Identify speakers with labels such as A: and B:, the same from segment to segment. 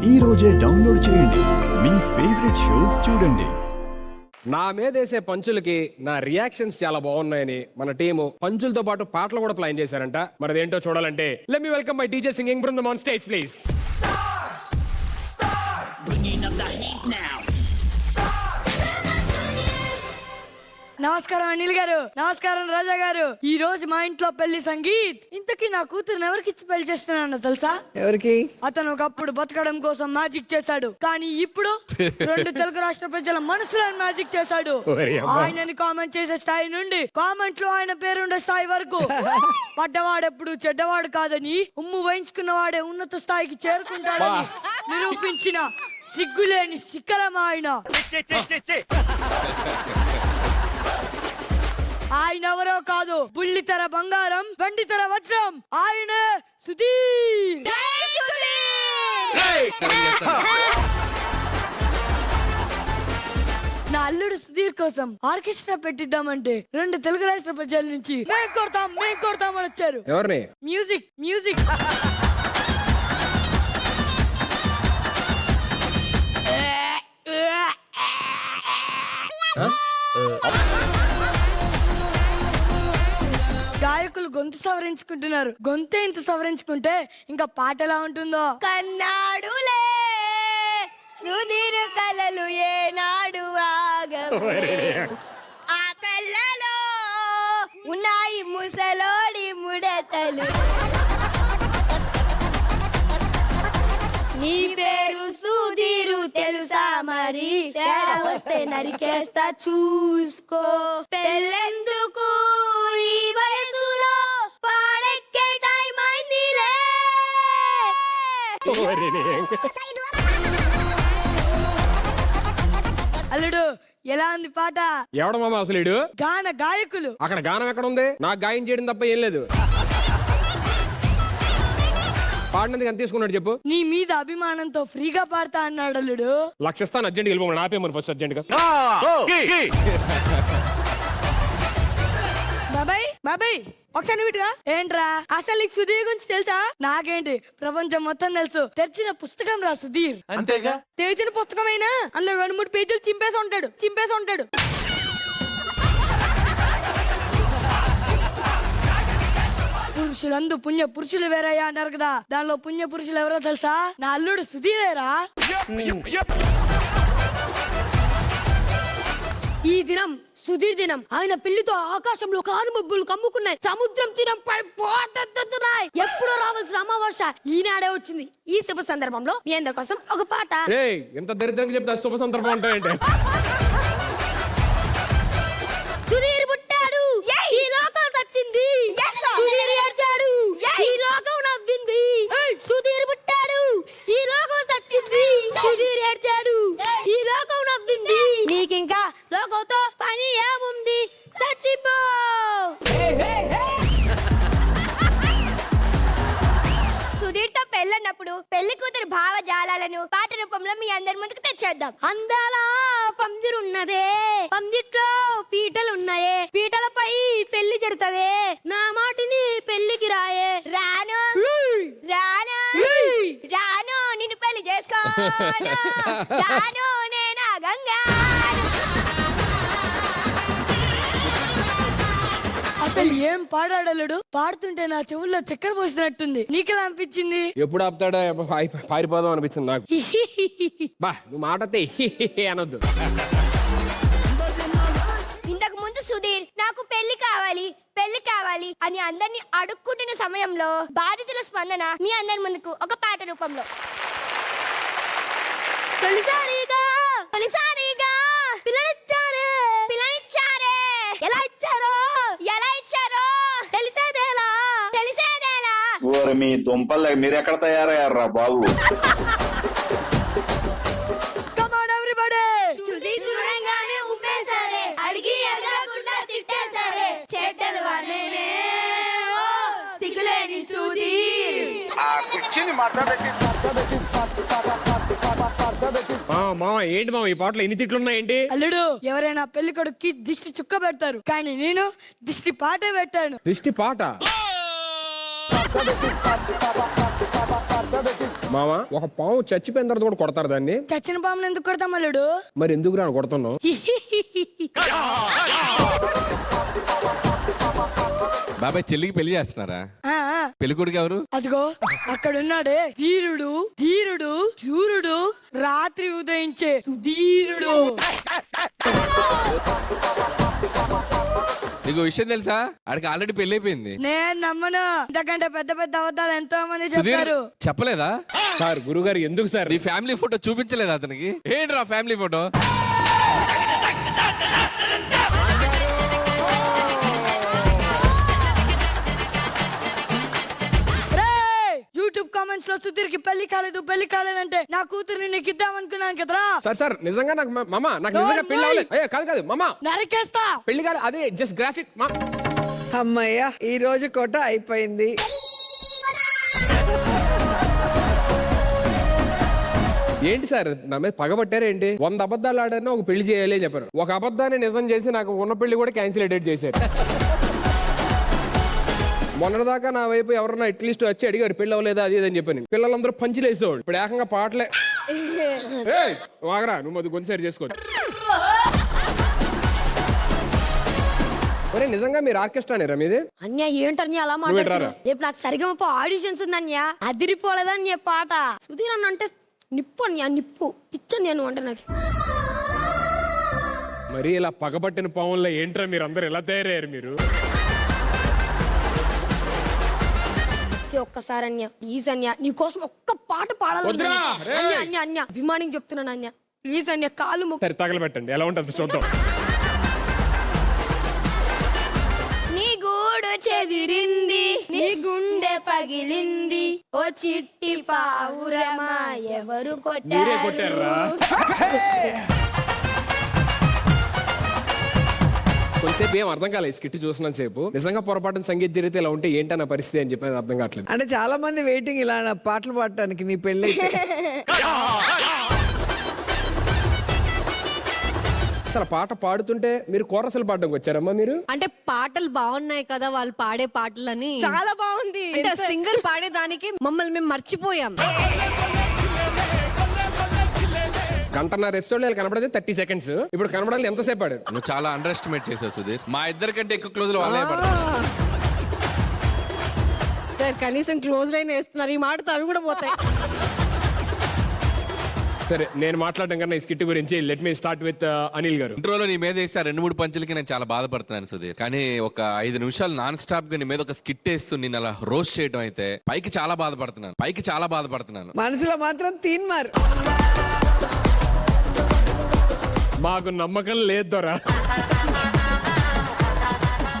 A: ఈ రోజే డౌన్లోడ్ చేయండి. మీ ఫేవరెట్ షోస్ చూడండి.
B: నా మీద వేసే పంచులకి నా రియాక్షన్స్ చాలా బాగున్నాయని మన టీము పంచులతో పాటు పాటలు కూడా ప్లాన్ చేశారంట. మరి ఏంటో చూడాలంటే let me welcome my DJ singing బృందం ఆన్ స్టేజ్ ప్లీజ్.
C: నమస్కారం అనిల్ గారు. నమస్కారం రాజా గారు. ఈ రోజు మా ఇంట్లో పెళ్లి సంగీత్. ఇంతకీ నా కూతురుని ఎవరికిచ్చి పెళ్లి చేస్తున్నానో తెలుసా?
D: ఎవరికి?
C: అతను ఒకప్పుడు బతకడం కోసం మ్యాజిక్ చేశాడు, కానీ ఇప్పుడు 2 తెలుగు రాష్ట్ర ప్రజల మనసులను మ్యాజిక్ చేశాడు. ఆయనని కామెంట్ చేసే స్థాయి నుండి కామెంట్ లో ఆయన పేరుండే స్థాయి వరకు పడ్డవాడెప్పుడు చెడ్డవాడు కాదని, ఉమ్ము వేయించుకున్న వాడే ఉన్నత స్థాయికి చేరుకుంటాడని నిరూపించిన సిగ్గులేని శిఖరం ఆయన. ఆయన ఎవరో కాదు, బుల్లితెర బంగారం, వెండితెర వజ్రం, ఆయనే సుధీర్. నా అల్లుడు సుధీర్ కోసం ఆర్కెస్ట్రా పెట్టిద్దామంటే 2 తెలుగు రాష్ట్ర ప్రజల నుంచి మేం కొడతాం అని వచ్చారు.
B: ఎవరిని?
C: మ్యూజిక్ మ్యూజిక్ గాయకులు గొంతు సవరించుకుంటున్నారు. గొంతే ఇంత సవరించుకుంటే ఇంకా పాట ఎలా ఉంటుందో.
E: కన్నాడులే సుధీర్ కలలు ఏనాడు ఆగవే, ఆ కళ్ళలో ఉన్నాయి ముసలోడి ముడతలు. నీ పేరు సుధీరు తెలుసా మరి, తేడా వస్తే నరికేస్తా చూసుకో. పెళ్ళెందుకు ఈ వయసులో, పాడెక్కే టైం అయిందిలే.
C: అల్లుడు ఎలా ఉంది పాట?
B: ఎవడ మామ అసలు ఈడు?
C: గాన గాయకులు.
B: అక్కడ గానం ఎక్కడ ఉంది? నాకు గాయం చేయడం తప్ప ఏం లేదు. పాడినందుకు ఎంత తీసుకున్నాడు చెప్పు?
C: నీ మీద అభిమానంతో ఫ్రీగా పాడతా అన్నాడు అల్లుడు.
B: లక్షిస్తాను, అర్జెంట్ వెళ్ళిపోమని నాపేమని ఫస్ట్ అర్జెంట్ గా.
C: బాబాయ్ ఒకసారి విటుగా. ఏంట్రా అసలు నీకు సుధీర్ గురించి తెలుసా? నాకేంటి, ప్రపంచం మొత్తం తెలుసు. తెరిచిన పుస్తకం రా సుధీర్.
D: అంతేగా?
C: తెరిచిన పుస్తకమైనా అందులో 2-3 పేజీలు చింపేసి ఉంటాడు. పురుషులందు పుణ్య పురుషులు వేరయ్యా అంటారు కదా, దానిలో పుణ్య పురుషులు ఎవరో తెలుసా? నా అల్లుడు సుధీరేరా.
E: ఈ దినం సుధీర్ దినం. ఆయన పెళ్లితో ఆకాశంలో కారుమబ్బులు కమ్ముకున్నాయి, సముద్రం తీరంపై పోటెత్తుతున్నాయి. ఎప్పుడో రావాల్సిన అమావాస్య ఈనాడే వచ్చింది. ఈ శుభ సందర్భంలో మీ అందరి కోసం ఒక పాట.
B: ఎంత దరిద్రంగా చెప్తా శుభ సందర్భం ఉంటాయంటే.
E: సుధీర్ పుట్టాడు, ఈ లోకం సచ్చింది. సుధీర్ ఏడ్చాడు, ఈ లోకం నవ్వింది. సుధీర్ పుట్టాడు, ఈ లోకం సచ్చింది. సుధీర్ ఏడ్చాడు, ఈ లోకం నవ్వింది. నీకింకా లోకంతో పని ఏముంది, సచ్చిపో. సుధీర్ తో పెళ్ళన్నప్పుడు పెళ్లి కూతురు భావజాలాలను పాట రూపంలో మీ అందరి ముందుకు తెచ్చేద్దాం. అందాల పందిరున్నదే, పందిట్లో పీటలున్నాయే, పీటలపై పెళ్లి జరుగుతదే. నా మాటిని పెళ్లికి రాయే. రాను నిన్ను పెళ్లి చేసుకోను. రాను నేనా గంగా.
C: అసలు ఏం పాడాడలుడు? పాడుతుంటే నా చెవుల్లో చక్కెర పోసినట్టుంది. నీకెలా అనిపించింది?
B: ఎప్పుడు ఆపుతాడా? పారిపోదాం అనిపించింది నాకు. బా నువ్వు మాట అనొద్దు.
E: ఇంతకు ముందు సుధీర్ నాకు పెళ్లి కావాలి అని అందరినీ అడుక్కుంటున్న సమయంలో బాధితుల స్పందన మీ అందరి ముందుకు ఒక పాట రూపంలో. తొలిసారిగా పిల్లనిచ్చారే, ఎలా ఇచ్చారో తెలిసేదేలా.
F: ఓరి మీ దుంపలు మీరెక్కడ తయారయ్యారా బాబు?
C: Come on everybody!
E: చూడంగానే ఉమ్మేశారే, అడిగి అడగకుండా తిట్టేశారే. చెడ్డలు వానేనే సిగ్గులేని సుధీర్.
B: ఏంటి మామ ఈ పాటలో ఎన్ని తిట్లున్నాయేంటి?
C: అల్లుడు, ఎవరైనా పెళ్లి కొడుక్కి దిష్టి చుక్క పెడతారు, కానీ నేను దిష్టి పాటే పెట్టాను.
B: దిష్టి పాట? మామ ఒక పాము చచ్చిపోయిన తర్వాత కూడా కొడతారు దాన్ని.
C: చచ్చిన పామును ఎందుకు కొడతాం అల్లుడు?
B: మరి ఎందుకు రాను కొడుతున్నావు?
D: బాబాయ్ చెల్లికి పెళ్లి చేస్తున్నారా?
C: ఆ, ఆ.
D: పెళ్లి కొడుకు ఎవరు?
C: అదిగో అక్కడున్నాడే ధీరుడు ధీరుడు శూరుడు రాత్రి ఉదయించే సుధీరుడు.
D: నీకు విషయం తెలుసా? ఆడికి ఆల్రెడీ పెళ్లి అయిపోయింది.
C: నేను నమ్మను. ఇంతకంటే పెద్ద పెద్ద అబద్ధాలు ఎంతో మంది
D: సుధీర్
C: చెప్పారు.
D: చెప్పలేదా?
B: సార్ గురుగారు ఎందుకు సార్?
D: నీ ఫ్యామిలీ ఫోటో చూపించలేదా అతనికి? ఏంట్రా ఫ్యామిలీ ఫోటో?
C: యూట్యూబ్ కామెంట్స్ లో సుధీర్ కి పెళ్లి కాలేదంటే నా కూతుర్ని నీకు ఇద్దాం అనుకున్నాను కదరా.
B: సార్ నిజంగా నాకు మామ నాకు నిజంగా పెళ్లి అవ్వలేదు. కాదు మామ
C: నరికేస్తా.
B: పెళ్లి కాదు, అదే జస్ట్ గ్రాఫిక్.
G: అమ్మయ్య ఈ రోజు కోట అయిపోయింది.
B: ఏంటి సార్ నా మీద పగబట్టారేంటి? 100 అబద్ధాలు ఆడారని ఒక పెళ్లి చేయాలి అని చెప్పారు. ఒక అబద్ధాన్ని నిజం చేసి నాకు ఉన్న పెళ్లి కూడా క్యాన్సిలేటెడ్ చేశారు. మొన్నటిదాకా నా వైపు ఎవరన్నా అట్లీస్ట్ వచ్చి అడిగారు పెళ్లి అవ్వలేదా అది అని చెప్పాను. పిల్లలందరూ పంచులు వేసేవాళ్ళు. ఇప్పుడు ఏకంగా పాటలే. వాగరా నువ్వు అది కొంచెం చేసుకోవచ్చు. ఒరే నిజంగా మీరు ఆర్కెస్ట్రా అనేరా మీది?
E: అన్య ఏంటన్య అలా
B: నువ్వు ఎట్రారా?
E: మాట్లాడుతున్నావు? రేపు నాకు సరిగమప ఆడిషన్స్ ఉందన్య. అదిరిపోలేదన్య పాట. సుధీర్ అన్న అంటే నిప్పు అన్య, నిప్పు పిచ్చ నేను అంటే నాకు.
B: మరి ఇలా పగబట్టిన పావుల్లో ఏంట్రా మీరు అందరు ఎలా తయారయ్యారు మీరు?
E: ఒక్కసారి అన్య ప్లీజ్ అన్య నీకోసం ఒక్క పాట పాడాలి
B: వద్దురా, రేయ్.
E: అన్య అన్య అన్య అభిమానికి చెప్తున్నాను అన్య ప్లీజ్ అన్య కాలు మొక్కు.
B: సరే తగలబెట్టండి, ఎలా ఉంటుంది చూద్దాం.
E: నీ గూడు చెదిరింది, నీ గుండె పగిలింది, ఓ చిట్టి పావురమా ఎవరు
B: మీరే
E: కొట్టారు?
B: కొట్టారా? కొంతసేపు ఏం అర్థం కాలేదు స్కిట్ చూసినంత సేపు. నిజంగా పొరపాటున సంగీత జరిగితే ఇలా ఉంటే ఏంటన్న పరిస్థితి అని చెప్పి అర్థం కావట్లేదు.
G: అంటే చాలా మంది వెయిటింగ్ ఇలా నా పాటలు పాడటానికి నీ పెళ్ళి.
B: అసలు పాట పాడుతుంటే మీరు కోరసలు పాడడానికి వచ్చారమ్మా మీరు?
H: అంటే పాటలు బాగున్నాయి కదా వాళ్ళు పాడే పాటలని.
C: చాలా బాగుంది.
H: అంటే సింగర్ పాడేదానికి మమ్మల్ని మేము మర్చిపోయాం.
B: గంటన్నర ఎపిసోడ్ కనబడితే 30 సెకండ్స్. ఇప్పుడు కనబడాలి ఎంతసేపు ఆడారు?
D: నువ్వు చాలా అండర్ ఎస్టిమేట్ చేసావు సుధీర్. మా ఇద్దరి కంటే ఎక్కువ క్లోజ్ వాళ్ళే పడతారు.
H: సార్ కనీసం క్లోజ్ లైన్ వేస్తున్నారు, ఈ మాటతో అవి కూడా పోతాయి.
B: సరే నేను మాట్లాడడం కన్నా ఈ స్కిట్ గురించి let me start with Anil గారు.
D: ఇంట్రోలో నీ మీద వేస్తే 2-3 పంచులకి నేను చాలా బాధపడుతున్నాను సుధీర్. కానీ ఒక 5 నిమిషాలు నాన్ స్టాప్ గా నీ మీద ఒక స్కిట్ వేస్తూ నేను అలా రోస్ట్ చేయడం అయితే పైకి చాలా బాధపడుతున్నాను.
G: మనసులో మాత్రం తీన్మారు.
B: మాకు నమ్మకం లేదు దొరా.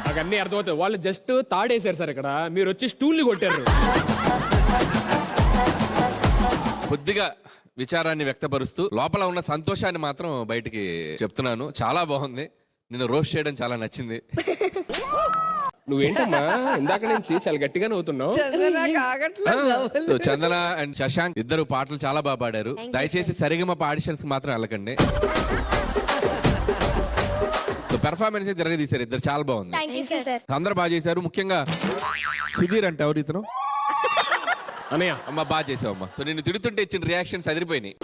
B: నాకు అన్ని అర్థమవుతాయి. వాళ్ళు జస్ట్ తాడేశారు సార్ ఇక్కడ, మీరు వచ్చి స్టూల్ని కొట్టారు.
D: కొద్దిగా విచారాన్ని వ్యక్తపరుస్తూ లోపల ఉన్న సంతోషాన్ని మాత్రం బయటికి చెప్తున్నాను. చాలా బాగుంది. నిన్ను రోస్ట్ చేయడం చాలా నచ్చింది.
B: నువ్వేంటమ్మా ఇందాక నుంచి చాలా గట్టిగా నవ్వుతున్నావు.
G: చందనకు ఆగట్లేదు.
D: సో చందన అండ్ శశాంక్ ఇద్దరు పాటలు చాలా బాగా పాడారు. దయచేసి సరిగమప ఆడిషన్స్ మాత్రం వెళ్ళకండి. పెర్ఫార్మెన్స్ తిరగదీశారు ఇద్దరు, చాలా బాగుంది.
E: Thank you sir.
D: అందరూ బాగా చేశారు. ముఖ్యంగా సుధీర్ అంటే ఎవరు ఇతను?
B: అనయ్య
D: అమ్మ బాగా చేసావు అమ్మా. సో నిన్ను తిడుతుంటే ఇచ్చిన రియాక్షన్స్ అదిరిపోయినాయి.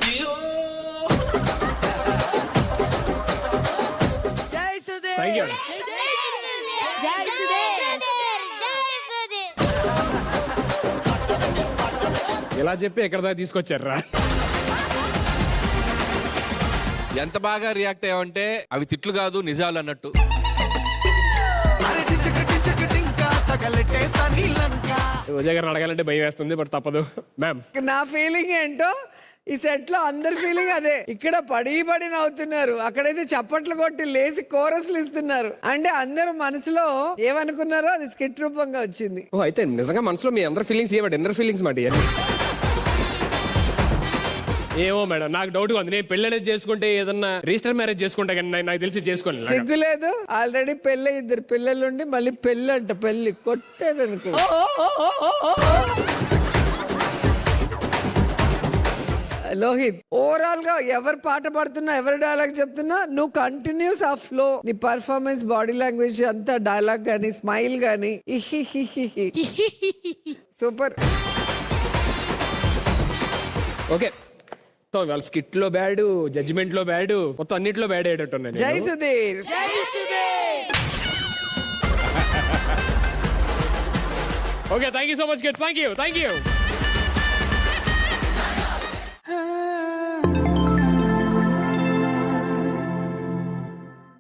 C: జై సుధీర్.
B: Thank you. ఇలా చెప్పి ఎక్కడ దాకా తీసుకొచ్చారా?
D: ఎంత బాగా రియాక్ట్ అయ్యావంటే అవి తిట్లు కాదు నిజాలు అన్నట్టు.
B: విజయ్ గారిని అడగాలంటే భయం వేస్తుంది, బట్ తప్పదు. మ్యామ్
G: నా ఫీలింగ్ ఏంటో ఈ సెట్ లో అందరి ఫీలింగ్ అదే. ఇక్కడ పడి నవ్వుతున్నారు, అక్కడైతే చప్పట్లు కొట్టి లేసి కోరస్లు ఇస్తున్నారు. అంటే అందరూ మనసులో ఏమనుకున్నారో అది స్కిట్ రూపంగా వచ్చింది.
B: ఓ అయితే నిజంగా మనసులో మీ అందరి ఫీలింగ్స్ ఏమంటే ఇన్నర్ ఫీలింగ్స్ మాట ఇవన్నీ. ఏమో మేడం నాకు డౌట్ ఉంది. నేను పెళ్లి అనేది చేసుకుంటే ఏదన్నా రిజిస్టర్ మ్యారేజ్ చేసుకుంటా కానీ నాకు తెలిసి చేసుకోండి.
G: సిగ్గు లేదు. ఆల్రెడీ పెళ్ళి 2 పిల్లలుండి మళ్ళీ పెళ్ళి అంట. పెళ్లి కొట్టాడనుకో. లోహిత్ ఓవరాల్ గా ఎవరు పాట పాడుతున్నా, ఎవరు డైలాగ్ చెప్తున్నా, నువ్వు కంటిన్యూస్ ఆ ఫ్లో, నీ పర్ఫార్మెన్స్, బాడీ లాంగ్వేజ్ అంతా, డైలాగ్ గానీ, స్మైల్ గానీ సూపర్.
B: ఓకే సో వాళ్ళ స్కిట్ లో బ్యాడ్, జడ్జిమెంట్ లో బ్యాడ్, మొత్తం అన్నిట్లో బ్యాడ్ అయ్యేటట్టున్నాను
G: జై Sudheer.
B: Okay thank you so much kids, thank you.